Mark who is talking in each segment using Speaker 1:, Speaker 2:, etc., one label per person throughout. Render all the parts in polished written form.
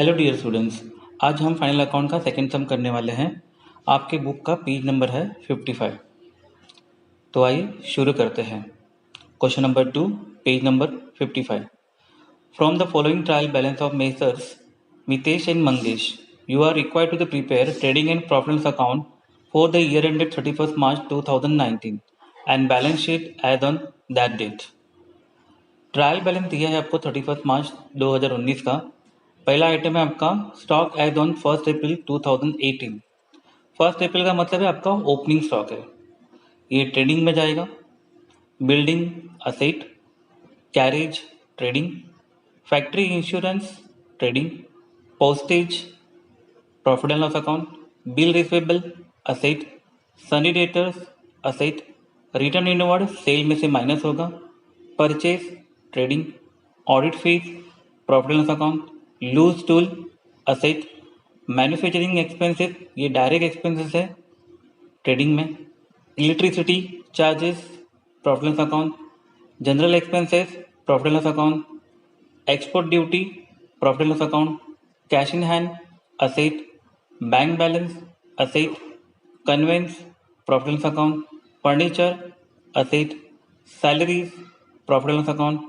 Speaker 1: Hello dear students, आज हम final account का सेकेंड सम करने वाले हैं। आपके बुक का पेज नंबर है 55। तो आइए शुरू करते हैं। Question number 2, page number 55। From the following trial balance of Messrs Mitesh and Mangesh, you are required to the prepare trading and profit loss account for the year ended 31 March 2019 and balance sheet as on that date. Trial balance दिया है आपको 31 March 2019 का। पहला item है आपका stock as on 1 अप्रैल 2018। 1 अप्रैल का मतलब है आपका ओपनिंग स्टॉक है, ये ट्रेडिंग में जाएगा। Building asset, carriage trading, factory insurance trading, postage profit and loss account, bill receivable asset, sundry debtors asset, return inward sale में से माइनस होगा, purchase trading, audit fees profit and loss account, loose tool asset, manufacturing expenses ये direct expenses है trading में, electricity charges profit and loss account, general expenses profit and loss account, export duty profit and loss account, cash in hand asset, bank balance asset, conveyance profit and loss account, furniture asset, salaries profit and loss account,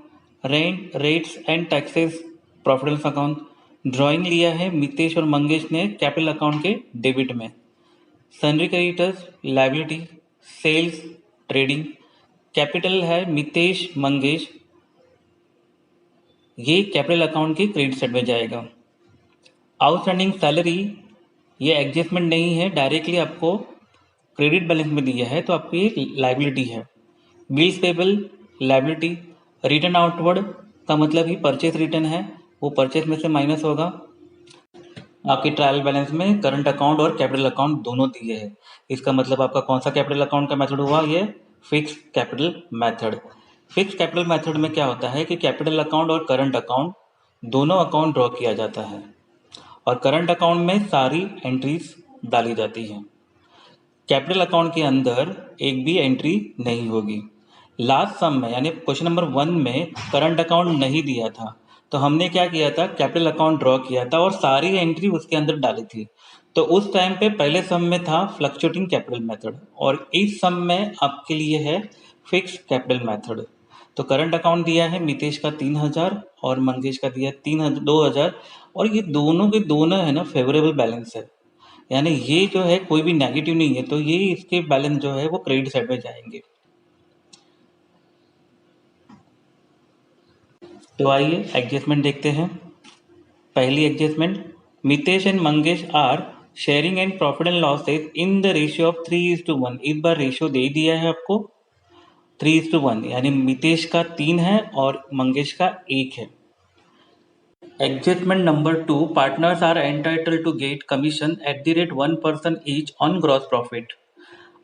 Speaker 1: rent rates and taxes profit and loss account. Drawing लिया है मितेश और मंगेश ने capital account के debit में। Sundry creditors liability, sales trading, capital है मितेश मंगेश, ये capital account के credit side में जाएगा। आउटस्टैंडिंग सैलरी ये एडजस्टमेंट नहीं है, डायरेक्टली आपको क्रेडिट बैलेंस में दिया है तो आपकी ये लायबिलिटी है। Bills payable liability, return outward का मतलब ही परचेज रिटर्न है, वो परचेज में से माइनस होगा। आपके ट्रायल बैलेंस में करंट अकाउंट और कैपिटल अकाउंट दोनों दिए हैं, इसका मतलब आपका कौन सा कैपिटल अकाउंट का मेथड हुआ, ये fix capital method. Fix capital method में क्या होता है कि कैपिटल अकाउंट और करंट अकाउंट दोनों अकाउंट ड्रॉ किया जाता है और करंट अकाउंट में सारी एंट्रीज डाली जाती हैं। कैपिटल अकाउंट के अंदर एक भी एंट्री नहीं होगी। लास्ट सम में यानी क्वेश्चन नंबर 1 में करंट अकाउंट नहीं दिया था, तो हमने क्या किया था, कैपिटल अकाउंट ड्रॉ किया था और सारी एंट्री उसके अंदर डाली थी। तो उस टाइम पे पहले सम में था फ्लक्चुएटिंग कैपिटल मेथड और इस सम में आपके लिए है फिक्स कैपिटल मेथड। तो करंट अकाउंट दिया है मितेश का 3000 और मंगेश का दिया है 2000 और ये दोनों के दोनों है ना फेवरेबल बैलेंस है, यानी ये जो है कोई भी नेगेटिव नहीं है, तो ये इसके बैलेंस जो है वो क्रेडिट साइड में जाएंगे। तो आइए एडजस्टमेंट देखते हैं। पहली adjustment, Mitesh and Mangesh are sharing and profit and losses in the ratio of 3:1। इस बार रेशियो दे दिया है आपको 3:1, यानी मितेश का 3 है और मंगेश का 1 है। Adjustment number 2, partners are entitled to get commission at the rate 1% each on gross profit.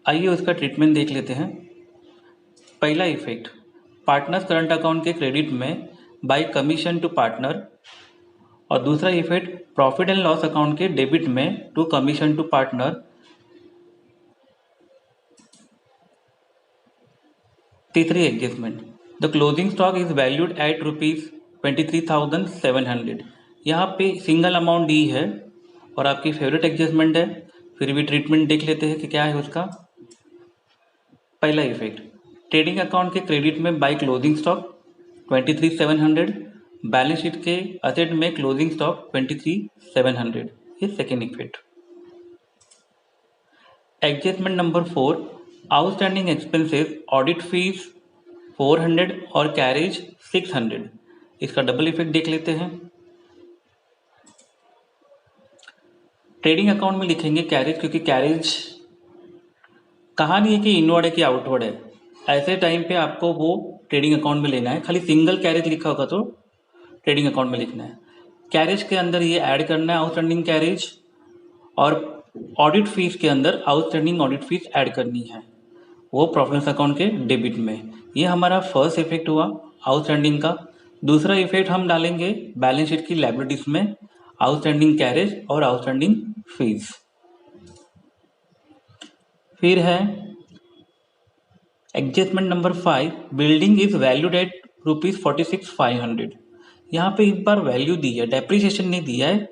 Speaker 1: आइए उसका ट्रीटमेंट देख लेते हैं। पहला इफेक्ट, पार्टनर्स करंट अकाउंट के क्रेडिट में बाय कमीशन टू पार्टनर, और दूसरा effect profit and loss account के डेबिट में टू कमीशन टू पार्टनर। तीसरी adjustment, the closing stock is valued at ₹23,700। यहाँ पे सिंगल अमाउंट दी है और आपकी फेवरेट एडजस्टमेंट है, फिर भी ट्रीटमेंट देख लेते हैं कि क्या है उसका। पहला इफेक्ट, ट्रेडिंग अकाउंट के क्रेडिट में by closing stock 23,700, balance sheet के असेट में क्लोजिंग स्टॉक 23,700, ये second effect. Adjustment number 4, outstanding expenses audit fees 400 और कैरेज 600, इसका डबल इफेक्ट देख लेते हैं। ट्रेडिंग अकाउंट में लिखेंगे कैरेज, क्योंकि कैरेज कहा नहीं है कि इनवर्ड है कि आउटवर्ड है, ऐसे टाइम पे आपको वो ट्रेडिंग अकाउंट में लेना है। खाली सिंगल कैरेज लिखा होगा तो ट्रेडिंग अकाउंट में लिखना है। कैरेज के अंदर ये ऐड करना है आउटस्टैंडिंग कैरेज, और ऑडिट फीस के अंदर आउटस्टैंडिंग ऑडिट फीस ऐड करनी है, वो प्रॉफिट अकाउंट के डेबिट में। ये हमारा फर्स्ट इफेक्ट हुआ आउटस्टैंडिंग का। दूसरा इफेक्ट हम डालेंगे बैलेंस शीट की लायबिलिटीज में आउटस्टैंडिंग कैरेज और आउटस्टैंडिंग फीस। फिर है adjustment number 5, building is valued eight ₹46,500। यहाँ पे एक बार वैल्यू दी है, डेप्रिसिएशन नहीं दिया है,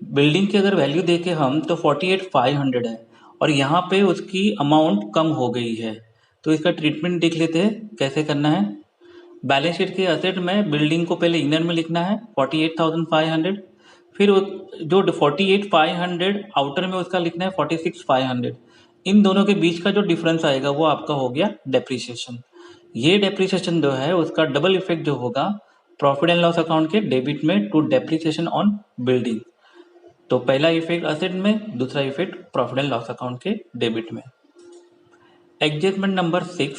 Speaker 1: बिल्डिंग की अगर वैल्यू देखें हम तो 48,500 है और यहाँ पे उसकी अमाउंट कम हो गई है। तो इसका ट्रीटमेंट देख लेते हैं कैसे करना है। बैलेंस शीट के असेट में बिल्डिंग को पहले इनर में लिखना है 48,500, फिर जो 48,500 आउटर में उसका लिखना है 46,500। इन दोनों के बीच का जो डिफरेंस आएगा वो आपका हो गया डेप्रीशिएशन। ये डेप्रीशिएशन जो है उसका डबल इफेक्ट जो होगा प्रॉफिट एंड लॉस अकाउंट के डेबिट में टू डेप्रीशिएशन ऑन बिल्डिंग। तो पहला इफेक्ट असेट में, दूसरा effect profit and loss account के डेबिट में। Adjustment number 6,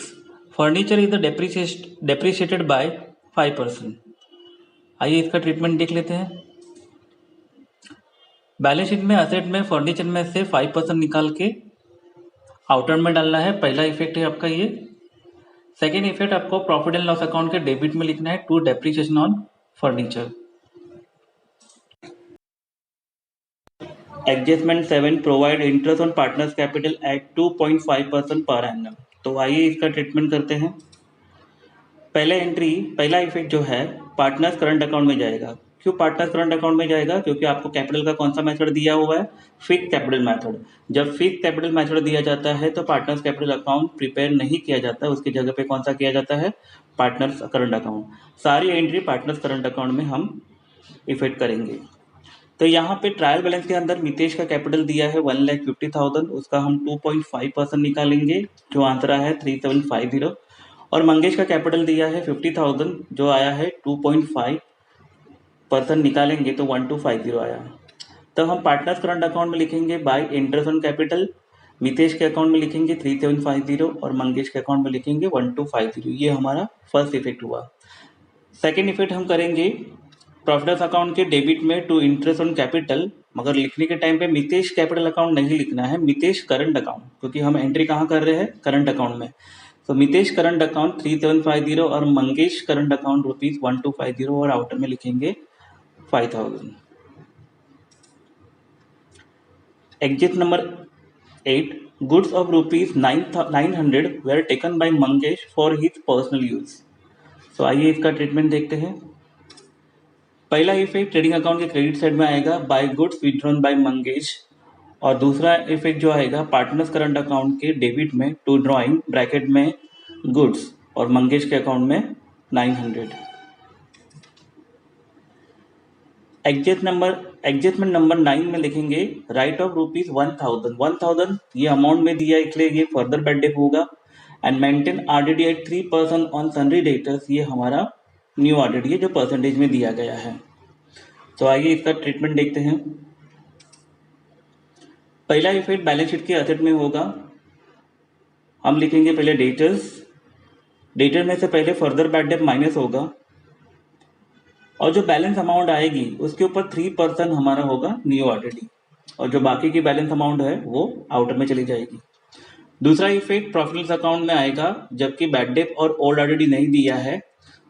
Speaker 1: furniture is depreciated by 5%। आइए इसका ट्रीटमेंट देख लेते हैं। बैलेंस शीट में असेट में फर्नीचर में से 5% निकाल के आउटर में डालना है, पहला इफेक्ट है आपका ये। सेकेंड इफेक्ट आपको प्रॉफिट एंड लॉस अकाउंट के डेबिट में लिखना है to depreciation on furniture. Adjustment 7, provide interest on partners capital at 2.5% पर एनम। तो आइए इसका ट्रीटमेंट करते हैं। पहला इफेक्ट जो है पार्टनर्स करंट अकाउंट में जाएगा। क्यों पार्टनर्स करंट अकाउंट में जाएगा? क्योंकि आपको कैपिटल का कौन सा मेथड दिया हुआ है? Fix capital method. जब फिक्स कैपिटल मेथड दिया जाता है तो पार्टनर्स कैपिटल अकाउंट प्रिपेयर नहीं किया जाता, उसकी जगह पे कौन सा किया जाता है? Partners current account. सारी एंट्री पार्टनर्स करंट अकाउंट में हम इफेक्ट करेंगे। तो यहाँ पे ट्रायल बैलेंस के अंदर मितेश का कैपिटल दिया है 1,50,000, उसका हम 2.5% निकालेंगे, जो आंसर आया है 3750। और मंगेश का कैपिटल दिया है 50,000, जो आया है 2.5% निकालेंगे तो 1250 आया। तब हम पार्टनर्स करंट अकाउंट में लिखेंगे bye interest on capital, Mitesh के अकाउंट में लिखेंगे 3750 और मंगेश के अकाउंट में लिखेंगे 1250। ये हमारा फर्स्ट इफेक्ट हुआ। सेकेंड इफेक्ट हम करेंगे प्रॉफिट अकाउंट के डेबिट में टू इंटरेस्ट ऑन कैपिटल, मगर लिखने के टाइम पे मितेश कैपिटल अकाउंट नहीं लिखना है, मितेश करंट अकाउंट, क्योंकि हम एंट्री कहाँ कर रहे हैं? करंट अकाउंट में। तो मितेश करंट अकाउंट 3750 और मंगेश करंट अकाउंट ₹1250 और आउटर में लिखेंगे 5,000। Exit number 8, goods of ₹900 were taken by Mangesh for his personal use. तो आइए इसका ट्रीटमेंट देखते हैं। पहला इफेक्ट ट्रेडिंग अकाउंट के क्रेडिट साइड में आएगा by goods withdrawn by Mangesh, और दूसरा इफेक्ट जो आएगा पार्टनर्स करंट अकाउंट के डेबिट में टू ड्रॉइंग ब्रैकेट में गुड्स और मंगेश के अकाउंट में 900। एडजस्टमेंट नंबर 9 में लिखेंगे राइट ऑफ ₹1,000 ये अमाउंट में दिया, इसलिए ये फर्दर बैड डेट होगा। And maintain RDD at 3% on sundry debtors, ये हमारा न्यू आरडीडी है जो परसेंटेज में दिया गया है। तो आइए इसका ट्रीटमेंट देखते हैं। पहला इफेक्ट बैलेंस शीट के असेट में होगा, हम लिखेंगे पहले डेटर में से पहले फर्दर बैड डेट माइनस होगा और जो बैलेंस अमाउंट आएगी उसके ऊपर 3% हमारा होगा न्यू आरडीडी, और जो बाकी की बैलेंस अमाउंट है वो आउटर में चली जाएगी। दूसरा इफेक्ट प्रॉफिट अकाउंट में आएगा, जबकि बैड डेट और ओल्ड आरडीडी नहीं दिया है।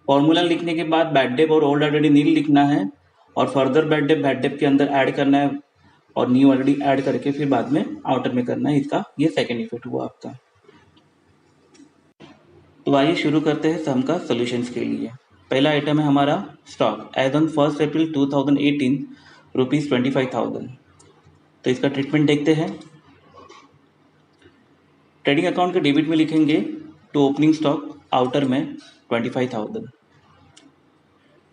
Speaker 1: फॉर्मूला लिखने के बाद बैड डेट और ओल्ड आरडीडी नील लिखना है और फर्दर बैड डेट के अंदर ऐड करना है और न्यू आरडीडी ऐड करके फिर बाद में आउटर में करना है। इसका ये सेकेंड इफेक्ट हुआ आपका। तो आइए शुरू करते हैं सम का सॉल्यूशंस के लिए। पहला आइटम है हमारा स्टॉक एज ऑन 1 अप्रैल 2018 ₹25,000। तो इसका ट्रीटमेंट देखते हैं। ट्रेडिंग अकाउंट के डेबिट में लिखेंगे टू ओपनिंग स्टॉक, आउटर में 25,000।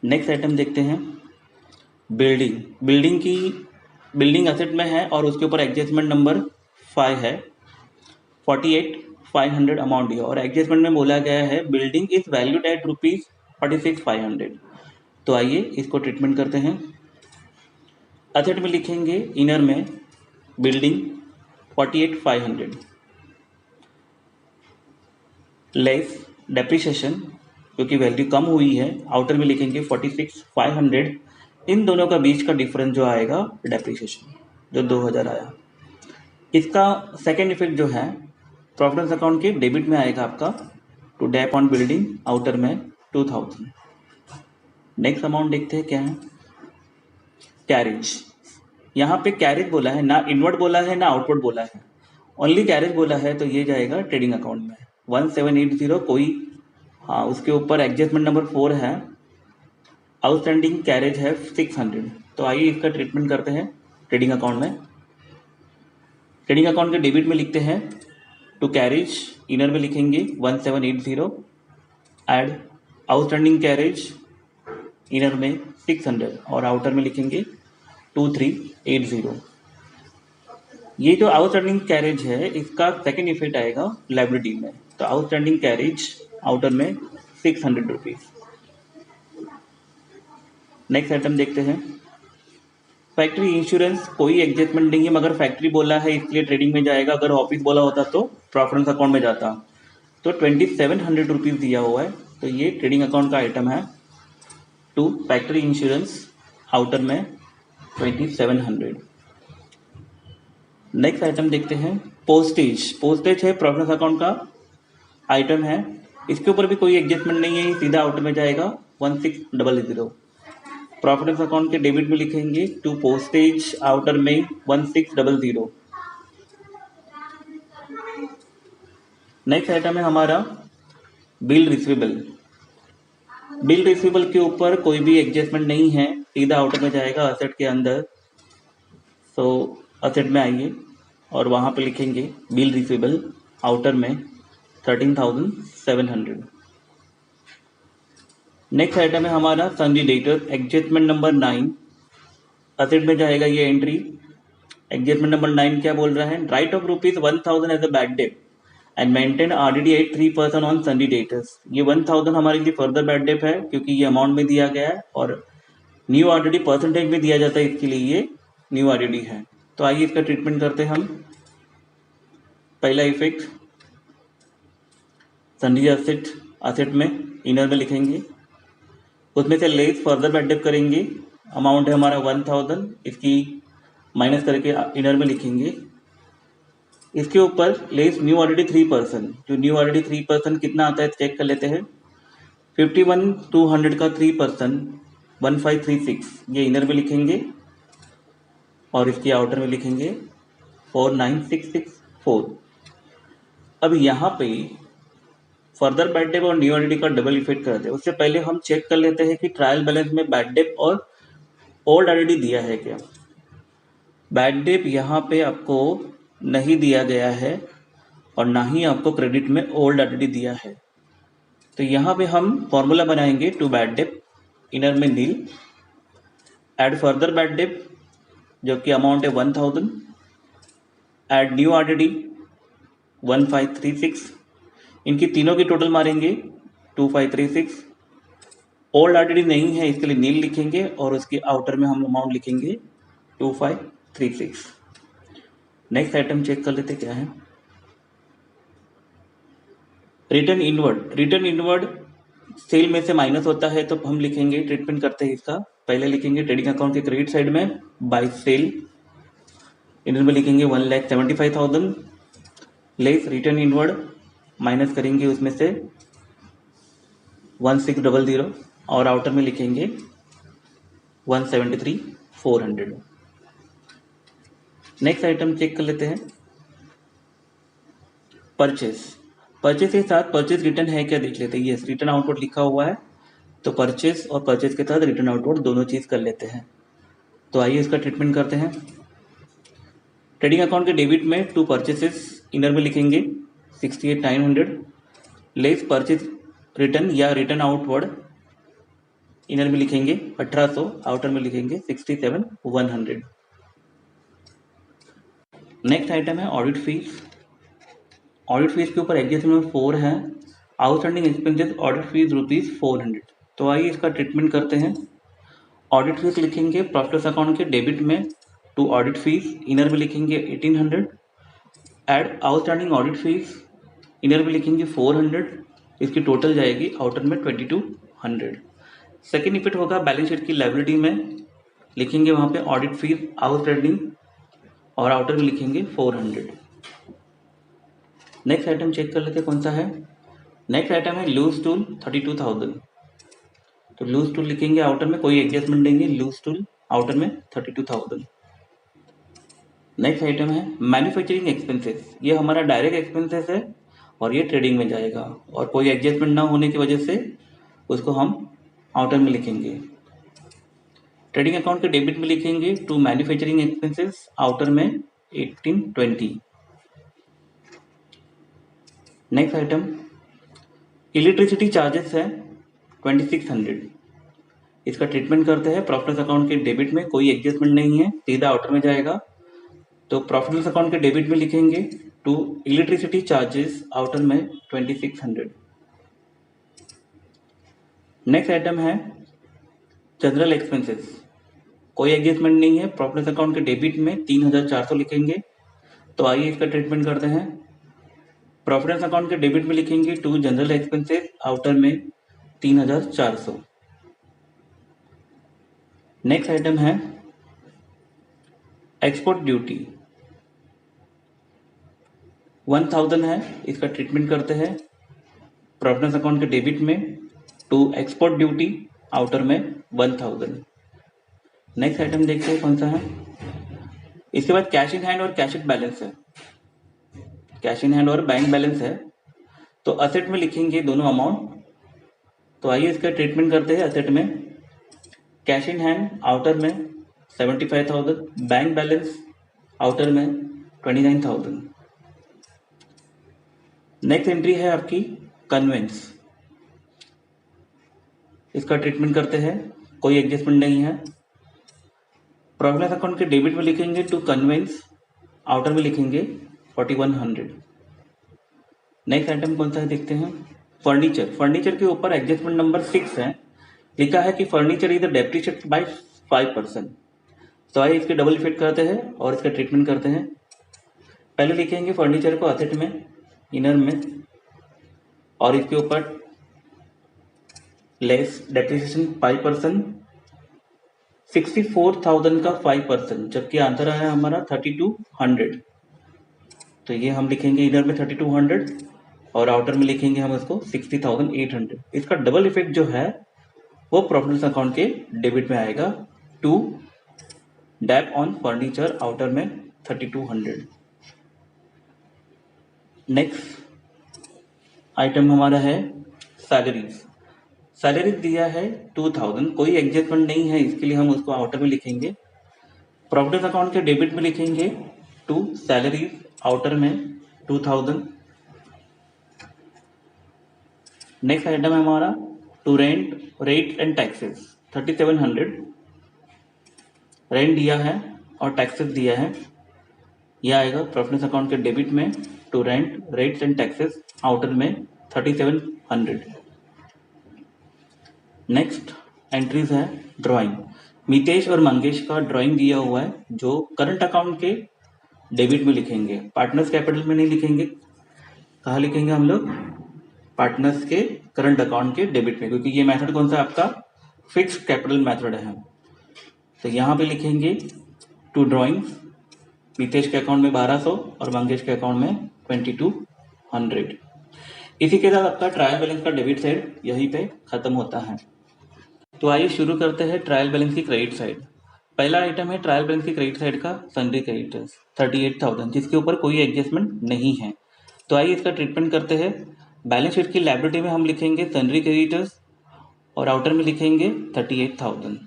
Speaker 1: नेक्स्ट आइटम देखते हैं बिल्डिंग असेट में है और उसके ऊपर एडजस्टमेंट नंबर 5 है, 48,500 अमाउंट दिया और एडजस्टमेंट में बोला गया है बिल्डिंग इज वैल्यूड एट ₹46,500। तो आइए इसको ट्रीटमेंट करते हैं। असेट में लिखेंगे इनर में बिल्डिंग 48,500 लेस डेप्रिसिएशन, क्योंकि वैल्यू कम हुई है, आउटर में लिखेंगे 46,500। इन दोनों का बीच का डिफरेंस जो आएगा डेप्रिसिएशन, जो 2,000 आया। इसका सेकेंड इफेक्ट जो है प्रॉफिट अकाउंट के डेबिट में आएगा आपका to dep on building, outer में 2,000। नेक्स्ट अमाउंट देखते हैं क्या है। कैरेज, यहाँ पे कैरेज बोला है, ना इनवर्ड बोला है ना आउटवर्ड बोला है, ओनली कैरेज बोला है, तो ये जाएगा ट्रेडिंग अकाउंट में 1780 कोई, हाँ उसके ऊपर एडजस्टमेंट नंबर 4 है, आउटस्टैंडिंग कैरेज है 600। तो आइए इसका ट्रीटमेंट करते हैं। ट्रेडिंग अकाउंट में। ट्रेडिंग अकाउंट के डेबिट में लिखते हैं टू कैरेज, इनर में लिखेंगे 1780, ऐड आउटस्टैंडिंग कैरेज इनर में 600 और आउटर में लिखेंगे 2380। ये जो आउटस्टैंडिंग कैरेज है इसका सेकेंड इफेक्ट आएगा लायबिलिटी में। तो आउटस्टैंडिंग कैरेज आउटर में 600 रुपीज। नेक्स्ट आइटम देखते हैं फैक्ट्री इंश्योरेंस। कोई एडजस्टमेंट नहीं है, मगर फैक्ट्री बोला है इसलिए ट्रेडिंग में जाएगा। अगर ऑफिस बोला होता तो प्रेफरेंस अकाउंट में जाता। तो 2700 रुपीज दिया हुआ है, तो ये ट्रेडिंग अकाउंट का आइटम है टू फैक्ट्री इंश्योरेंस, आउटर में 2700। नेक्स्ट आइटम देखते हैं पोस्टेज। पोस्टेज है प्रेफरेंस अकाउंट का आइटम है, इसके ऊपर भी कोई एडजस्टमेंट नहीं है, सीधा आउटर में जाएगा 1600। प्रेफरेंस अकाउंट के डेबिट में लिखेंगे टू पोस्टेज, आउटर में 1600। नेक्स्ट आइटम है हमारा बिल रिसीवेबल। बिल रिसीवेबल के ऊपर कोई भी एडजस्टमेंट नहीं है, सीधा आउटर में जाएगा असेट के अंदर। सो असेट में आइए और वहाँ पे लिखेंगे बिल रिसीवेबल, आउटर में 13,700। नेक्स्ट आइटम है हमारा सन्डी डेटर, एडजस्टमेंट नंबर 9। असेट में जाएगा ये एंट्री। एडजस्टमेंट नंबर 9 क्या बोल रहा है, write off ₹1000 as a bad debt and maintain RDD at 3% on sundry debtors. ये 1000 हमारे लिए फर्दर बैड डेट है क्योंकि ये अमाउंट में दिया गया है और न्यू RDD परसेंटेज में दिया जाता है, इसके लिए ये न्यू RDD है। तो आइए इसका ट्रीटमेंट करते हैं हम। पहला इफेक्ट सन्डी असेट, असेट में इनर में लिखेंगे, उसमें से लेस फर्दर बैड डेट करेंगे। अमाउंट है हमारा 1000, इसकी माइनस करके इनर में लिखेंगे। इसके ऊपर लेस न्यू RDD 3%। जो न्यू RDD 3% कितना आता है चेक कर लेते हैं। 51,200 का 3% 1536, ये इनर में लिखेंगे और इसकी आउटर में लिखेंगे 49664। अब यहाँ पे फर्दर बैड डेट और न्यू RDD का डबल इफेक्ट करते हैं। उससे पहले हम चेक कर लेते हैं कि ट्रायल बैलेंस में बैड डेट और ओल्ड RDD दिया है क्या। बैड डेट यहाँ पे आपको नहीं दिया गया है और ना ही आपको क्रेडिट में ओल्ड RDD दिया है। तो यहाँ पे हम फॉर्मूला बनाएंगे टू बैड डेट, इनर में नील, ऐड फर्दर बैड डेट जो कि अमाउंट है 1000, ऐड न्यू RDD 1536, इनकी तीनों की टोटल मारेंगे 2536। ओल्ड RDD नहीं है इसके लिए नील लिखेंगे और उसके आउटर में हम अमाउंट लिखेंगे 2536। नेक्स्ट आइटम चेक कर लेते क्या है। Return inward. Return inward sale में से माइनस होता है, तो हम लिखेंगे, ट्रीटमेंट करते हैं इसका। पहले लिखेंगे ट्रेडिंग अकाउंट के क्रेडिट साइड में बाय सेल, इनर में लिखेंगे 1,75,000, लेस रिटर्न इनवर्ड, माइनस करेंगे उसमें से 1600 और आउटर में लिखेंगे 173,400। नेक्स्ट आइटम चेक कर लेते हैं परचेस। परचेस के साथ परचेस रिटर्न है क्या देख लेते हैं। यस, रिटर्न आउटवर्ड लिखा हुआ है, तो परचेस और परचेस के साथ रिटर्न आउटवर्ड दोनों चीज़ कर लेते हैं। तो आइए इसका ट्रीटमेंट करते हैं। ट्रेडिंग अकाउंट के डेबिट में टू परचेसेस, इनर में लिखेंगे 68,900, लेस परचेस रिटर्न या रिटर्न आउटवर्ड, इनर में लिखेंगे 1800, आउटर में लिखेंगे 67,100। नेक्स्ट आइटम है ऑडिट फीस। ऑडिट फीस के ऊपर एडजस्टमेंट 4 है, आउटस्टैंडिंग एक्सपेंसेस ऑडिट फीस ₹400। तो आइए इसका ट्रीटमेंट करते हैं। ऑडिट फीस लिखेंगे प्रॉफिट अकाउंट के डेबिट में टू ऑडिट फीस, इनर में लिखेंगे 1800, add outstanding audit fees, inner में लिखेंगे 400, इसकी टोटल जाएगी आउटर में 2200। सेकेंड इफेक्ट होगा बैलेंस शीट की लायबिलिटी में, लिखेंगे वहाँ पे ऑडिट फीस आउटस्टैंडिंग और आउटर में लिखेंगे 400। नेक्स्ट आइटम चेक कर लेते हैं कौन सा है। नेक्स्ट आइटम है लूज टूल 32,000। तो लूज टूल लिखेंगे, आउटर में कोई एडजस्टमेंट देंगे, लूज टूल आउटर में 32,000। नेक्स्ट आइटम है मैन्युफैक्चरिंग एक्सपेंसेस। ये हमारा डायरेक्ट एक्सपेंसेस है और ये ट्रेडिंग में जाएगा और कोई एडजस्टमेंट ना होने की वजह से उसको हम आउटर में लिखेंगे। ट्रेडिंग अकाउंट के डेबिट में लिखेंगे टू मैन्युफैक्चरिंग एक्सपेंसेस, आउटर में 1820। नेक्स्ट आइटम इलेक्ट्रिसिटी चार्जेस है 2600। इसका ट्रीटमेंट करते हैं प्रॉफिट अकाउंट के डेबिट में, कोई एडजस्टमेंट नहीं है, सीधा आउटर में जाएगा। तो प्रॉफिट अकाउंट के डेबिट में लिखेंगे टू इलेक्ट्रिसिटी चार्जेस, आउटर में 2600। नेक्स्ट आइटम है जनरल एक्सपेंसेस, कोई एडजस्टमेंट नहीं है, प्रॉफिट अकाउंट के डेबिट में 3400 लिखेंगे। तो आइए इसका ट्रीटमेंट करते हैं। प्रॉफिट अकाउंट के डेबिट में लिखेंगे टू जनरल एक्सपेंसेस, आउटर में 3400। नेक्स्ट आइटम है एक्सपोर्ट ड्यूटी 1000 है, इसका ट्रीटमेंट करते हैं प्रॉफिट अकाउंट के डेबिट में टू एक्सपोर्ट ड्यूटी, आउटर में 1000। नेक्स्ट आइटम देखते हैं कौन सा है। इसके बाद कैश इन हैंड और कैश इट बैलेंस है। कैश इन हैंड और बैंक बैलेंस है, तो असेट में लिखेंगे दोनों अमाउंट। तो आइए इसका ट्रीटमेंट करते हैं। असेट में कैश इन हैंड आउटर में 75,000, बैंक बैलेंस आउटर में 29,000। नेक्स्ट एंट्री है आपकी कन्वेंस, इसका ट्रीटमेंट करते हैं, कोई एडजस्टमेंट नहीं है। प्रॉफिट अकाउंट के डेबिट में लिखेंगे टू कन्वेंस, आउटर में लिखेंगे 4100। नेक्स्ट आइटम कौन सा है देखते हैं। फर्नीचर, फर्नीचर के ऊपर एडजस्टमेंट नंबर 6 है, लिखा है कि फर्नीचर इज डेप्रिशिएटेड बाय 5%। तो आइए इसके डबल इफेक्ट करते हैं और इसका ट्रीटमेंट करते हैं। पहले लिखेंगे फर्नीचर को असेट में, इनर में, और इसके ऊपर लेस डेप्रिसिएशन 5%, 64,000 का 5%, जबकि आंसर आया हमारा 3200। तो ये हम लिखेंगे इनर में 3200 और आउटर में लिखेंगे हम इसको 60,800। इसका डबल इफेक्ट जो है वो प्रॉफिट अकाउंट के डेबिट में आएगा to dep on furniture, outer में 3200। नेक्स्ट आइटम हमारा है सैलरीज। सैलरीज दिया है 2000, कोई एडजस्टमेंट नहीं है, इसके लिए हम उसको आउटर में लिखेंगे। प्रॉफिट अकाउंट के डेबिट में लिखेंगे टू सैलरीज, आउटर में 2000। नेक्स्ट आइटम है हमारा to rent, rate and taxes 3700। Rent दिया है और टैक्सेस दिया है, यह आएगा प्रॉफिट अकाउंट के डेबिट में to rent, rates and taxes, outer में 3700। नेक्स्ट एंट्रीज है ड्राइंग। मितेश और मंगेश का ड्राइंग दिया हुआ है, जो करंट अकाउंट के डेबिट में लिखेंगे, पार्टनर्स कैपिटल में नहीं लिखेंगे। कहाँ लिखेंगे हम लोग, पार्टनर्स के करंट अकाउंट के डेबिट में, क्योंकि ये मेथड कौन सा आपका फिक्स्ड कैपिटल मेथड है। तो यहाँ पे लिखेंगे टू ड्राइंग्स, मितेश के अकाउंट में 1200 और मंगेश के अकाउंट में 2200। इसी के साथ आपका ट्रायल बैलेंस का डेबिट साइड यहीं पे खत्म होता है। तो आइए शुरू करते हैं ट्रायल बैलेंस की क्रेडिट साइड। पहला आइटम है ट्रायल बैलेंस की क्रेडिट साइड का सन्ड्री क्रेडिटर्स 38,000, जिसके ऊपर कोई एडजस्टमेंट नहीं है। तो आइए इसका ट्रीटमेंट करते हैं। बैलेंस शीट की लायबिलिटी में हम लिखेंगे सन्ड्री क्रेडिटर्स और आउटर में लिखेंगे 38,000।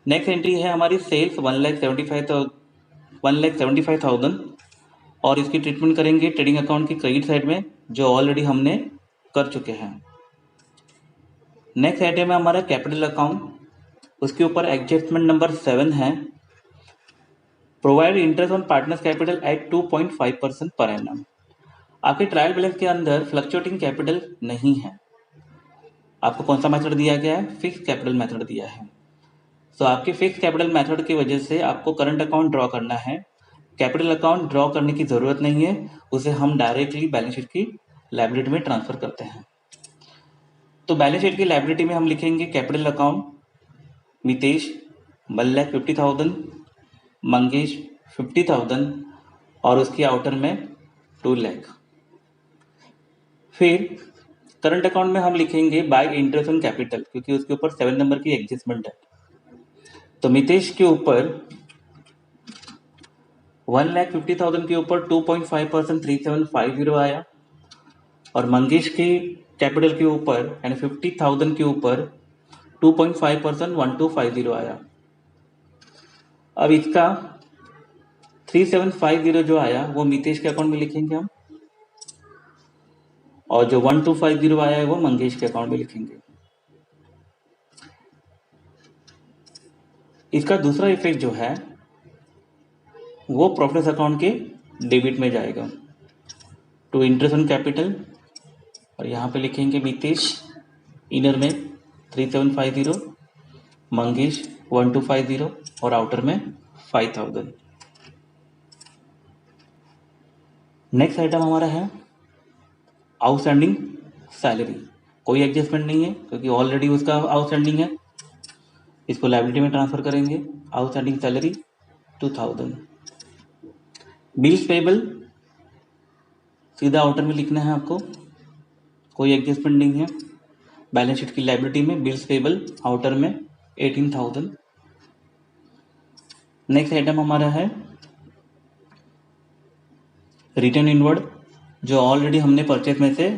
Speaker 1: नेक्स्ट एंट्री है हमारी सेल्स 1,75,000 और इसकी ट्रीटमेंट करेंगे ट्रेडिंग अकाउंट की क्रेडिट साइड में, जो ऑलरेडी हमने कर चुके हैं। नेक्स्ट आइटम है हमारा कैपिटल अकाउंट, उसके ऊपर एडजस्टमेंट नंबर 7 है, provide interest on partners capital at 2.5% पर एनम। आपके ट्रायल बैलेंस के अंदर फ्लक्चुएटिंग कैपिटल नहीं है, आपको कौन सा मेथड दिया गया है, फिक्स कैपिटल मेथड दिया है। तो आपके फिक्स कैपिटल मेथड की वजह से आपको करंट अकाउंट ड्रॉ करना है, कैपिटल अकाउंट ड्रॉ करने की जरूरत नहीं है, उसे हम डायरेक्टली बैलेंस शीट की लायबिलिटी में ट्रांसफर करते हैं। तो बैलेंस शीट की लायबिलिटी में हम लिखेंगे कैपिटल अकाउंट मितेश 1,50,000, मंगेश 50,000 और उसकी आउटर में 2 लाख। फिर करंट अकाउंट में हम लिखेंगे बाय इंटरेस्ट ऑन कैपिटल, क्योंकि उसके ऊपर 7 नंबर की एडजस्टमेंट है। तो मितेश के ऊपर 1,50,000 के ऊपर 2.5% 3750 आया और मंगेश के कैपिटल के ऊपर यानी 50,000 के ऊपर 2.5% 1250 आया। अब इसका 3750 जो आया वो मितेश के अकाउंट में लिखेंगे हम, और जो 1250 आया है वो मंगेश के अकाउंट में लिखेंगे। इसका दूसरा इफेक्ट जो है वो प्रॉफिट अकाउंट के डेबिट में जाएगा, टू इंटरेस्ट ऑन कैपिटल, और यहाँ पे लिखेंगे मितेश इनर में 3750, मंगेश 1250 और आउटर में 5000। नेक्स्ट आइटम हमारा है आउटस्टैंडिंग सैलरी। कोई एडजस्टमेंट नहीं है क्योंकि ऑलरेडी उसका आउटस्टैंडिंग है, इसको लायबिलिटी में ट्रांसफर करेंगे। Outstanding salary 2000। बिल्स पेबल सीधा आउटर में लिखना है आपको, कोई एडजस्टमेंट नहीं है। बैलेंस शीट की लायबिलिटी में बिल्स पेबल आउटर में 18,000। नेक्स्ट आइटम हमारा है रिटर्न इनवर्ड, जो ऑलरेडी हमने परचेज में से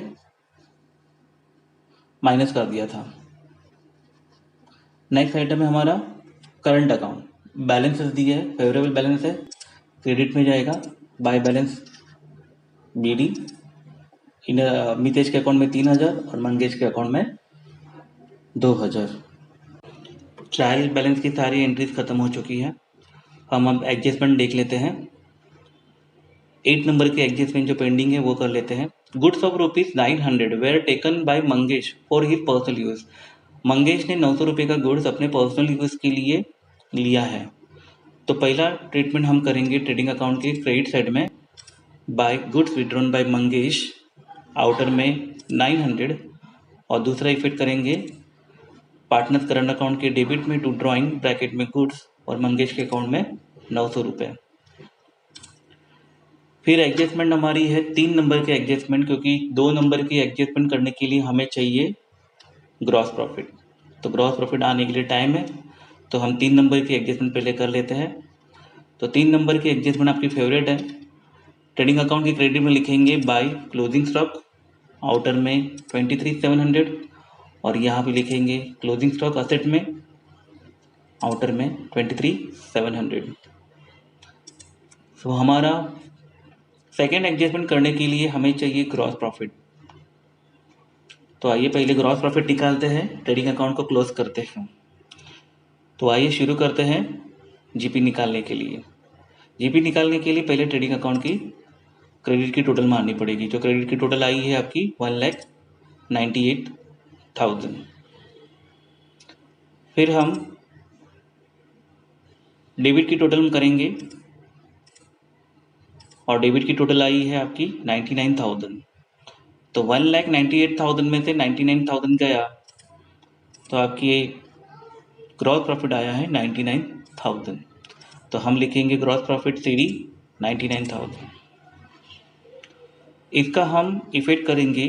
Speaker 1: माइनस कर दिया था। नेक्स्ट आइटम है हमारा करंट अकाउंट, बैलेंसेस दिए है, फेवरेबल बैलेंस है, क्रेडिट में जाएगा। बाय बैलेंस बीडी, मितेश के अकाउंट में 3000 और मंगेश के अकाउंट में 2000। ट्रायल बैलेंस की सारी एंट्रीज खत्म हो चुकी है। हम अब एडजस्टमेंट देख लेते हैं। 8 नंबर की एडजस्टमेंट जो पेंडिंग है वो कर लेते हैं। Goods of ₹900 were taken by Mangesh for his personal use. Mangesh ने 900 रुपये का गुड्स अपने पर्सनल यूज के लिए लिया है। तो पहला ट्रीटमेंट हम करेंगे ट्रेडिंग अकाउंट के क्रेडिट साइड में, by goods withdrawn by Mangesh outer में 900, और दूसरा इफेक्ट करेंगे पार्टनर्स करंट अकाउंट के डेबिट में टू ड्रॉइंग ब्रैकेट में गुड्स और मंगेश के अकाउंट में 900 रुपये। फिर एडजस्टमेंट हमारी है 3 नंबर के एडजस्टमेंट, क्योंकि 2 नंबर की एडजस्टमेंट करने के लिए हमें चाहिए ग्रॉस प्रॉफिट। तो ग्रॉस प्रॉफिट आने के लिए टाइम है, तो हम 3 नंबर की एडजस्टमेंट पहले कर लेते हैं। तो 3 नंबर की एडजस्टमेंट आपकी फेवरेट है। ट्रेडिंग अकाउंट के क्रेडिट में लिखेंगे बाय क्लोजिंग स्टॉक आउटर में 23,700, और यहाँ पे लिखेंगे क्लोजिंग स्टॉक असेट में आउटर में 23,700। तो हमारा सेकेंड एडजस्टमेंट करने के लिए हमें चाहिए ग्रॉस प्रॉफिट। तो आइए पहले ग्रॉस प्रॉफिट निकालते हैं, ट्रेडिंग अकाउंट को क्लोज करते हैं। तो आइए शुरू करते हैं जीपी निकालने के लिए। जीपी निकालने के लिए पहले ट्रेडिंग अकाउंट की क्रेडिट की टोटल मारनी पड़ेगी। जो क्रेडिट की टोटल आई है आपकी 1,98,000। फिर हम डेबिट की टोटल करेंगे, और डेबिट की टोटल आई है आपकी 99,000। तो 1,98,000 में से 99,000 गया तो आपकी ग्रॉस प्रॉफिट आया है 99,000। तो हम लिखेंगे ग्रॉस प्रॉफिट सीडी 99,000। इसका हम इफेक्ट करेंगे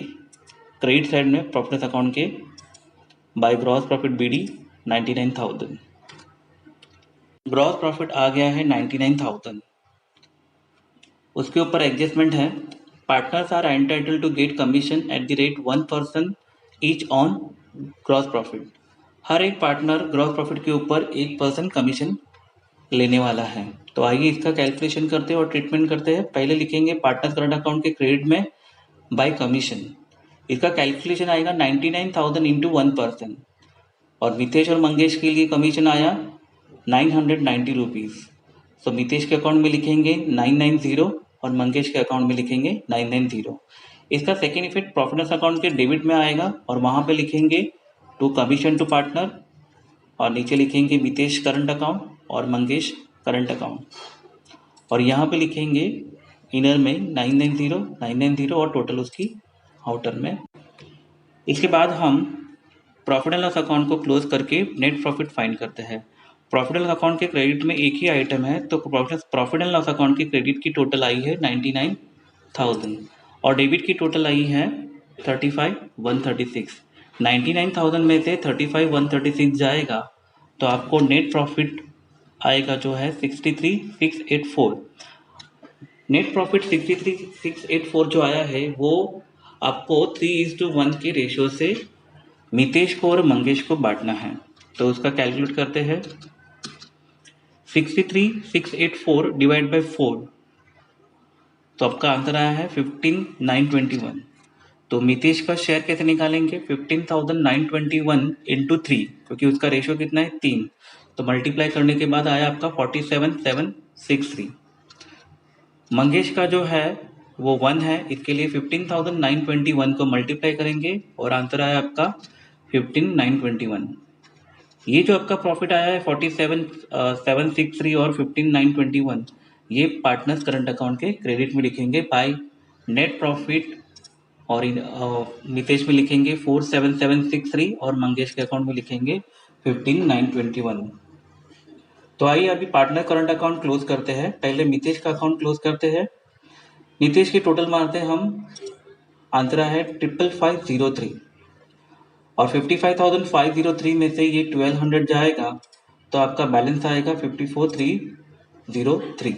Speaker 1: क्रेडिट साइड में प्रॉफिट अकाउंट के by gross profit B 99,000। Gross profit आ गया है 99,000। उसके ऊपर एडजस्टमेंट है, partners are entitled to get commission at the rate 1% each on gross profit. हर एक पार्टनर ग्रॉस प्रॉफिट के ऊपर 1% कमीशन लेने वाला है। तो आइए इसका कैलकुलेशन करते हैं और ट्रीटमेंट करते हैं। पहले लिखेंगे पार्टनर्स करंट अकाउंट के क्रेडिट में बाय कमीशन। इसका कैलकुलेशन आएगा 99,000 इंटू 1%, और मितेश और मंगेश के लिए कमीशन आया 990 रुपीज़। तो मितेश के अकाउंट में लिखेंगे 990 और मंगेश के अकाउंट में लिखेंगे 990। इसका सेकेंड इफेक्ट प्रॉफिट अकाउंट के डेबिट में आएगा, और वहाँ पे लिखेंगे टू कमीशन टू पार्टनर, और नीचे लिखेंगे मितेश करंट अकाउंट और मंगेश करंट अकाउंट, और यहाँ पे लिखेंगे इनर में 990 और टोटल उसकी आउटर में। इसके बाद हम प्रॉफिट एंड लॉस अकाउंट को क्लोज करके नेट प्रॉफिट फाइंड करते हैं। प्रॉफिट एंड लॉस अकाउंट के क्रेडिट में एक ही आइटम है, तो प्रॉफिट एंड लॉस अकाउंट की क्रेडिट की टोटल आई है 99,000 और डेबिट की टोटल आई है 35,136। 99,000 में से 35,136 जाएगा तो आपको नेट प्रॉफिट आएगा जो है 63,684। नेट प्रॉफिट 63,684 जो आया है वो आपको 3:1 के रेशियो से मितेश को और मंगेश को बांटना है, तो उसका कैलकुलेट करते हैं। 63,684 डिवाइड बाई 4, तो आपका आंसर आया है 15,921। तो मितेश का शेयर कैसे निकालेंगे? 15,921 इंटू 3, क्योंकि उसका रेशियो कितना है 3, तो मल्टीप्लाई करने के बाद आया आपका 47,763। मंगेश का जो है वो 1 है, इसके लिए 15,921 को मल्टीप्लाई करेंगे और आंसर आया आपका 15,921। ये जो आपका प्रॉफिट आया है 47,763 और 15,921, ये पार्टनर्स करंट अकाउंट के क्रेडिट में लिखेंगे बाय नेट प्रॉफिट, और मितेश में लिखेंगे 47,763 और मंगेश के अकाउंट में लिखेंगे 15,921। तो आइए अभी पार्टनर करंट अकाउंट क्लोज करते हैं। पहले मितेश का अकाउंट क्लोज करते हैं। नितेश की टोटल मारते हैं हम, आंसर है 55,503 और 55,503 में से ये 1200 जाएगा तो आपका बैलेंस आएगा 54,303।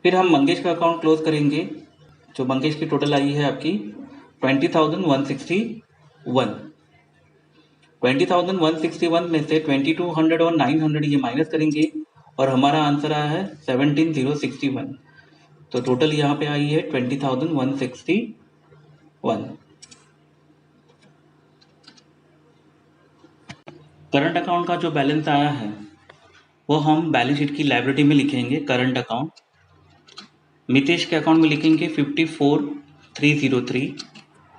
Speaker 1: फिर हम मंगेश का अकाउंट क्लोज करेंगे। जो मंगेश की टोटल आई है आपकी 20,161। 20,161 में से 2,200 और 900 ये माइनस करेंगे और हमारा आंसर आया है 17,061। तो टोटल यहाँ पे आई है 20,161। करंट अकाउंट का जो बैलेंस आया है वो हम बैलेंस शीट की लायबिलिटी में लिखेंगे करंट अकाउंट। मितेश के अकाउंट में लिखेंगे 54,303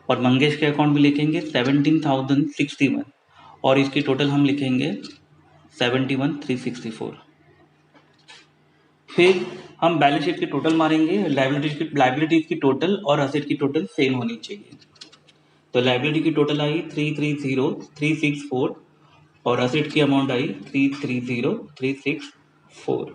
Speaker 1: और मंगेश के अकाउंट में लिखेंगे 17,061 और इसकी टोटल हम लिखेंगे 71,364। फिर हम बैलेंस शीट की टोटल मारेंगे। लायबिलिटीज की टोटल और असेट की टोटल सेम होनी चाहिए। तो लायबिलिटी की टोटल आई 330,364 और असेट की अमाउंट आई 330,364।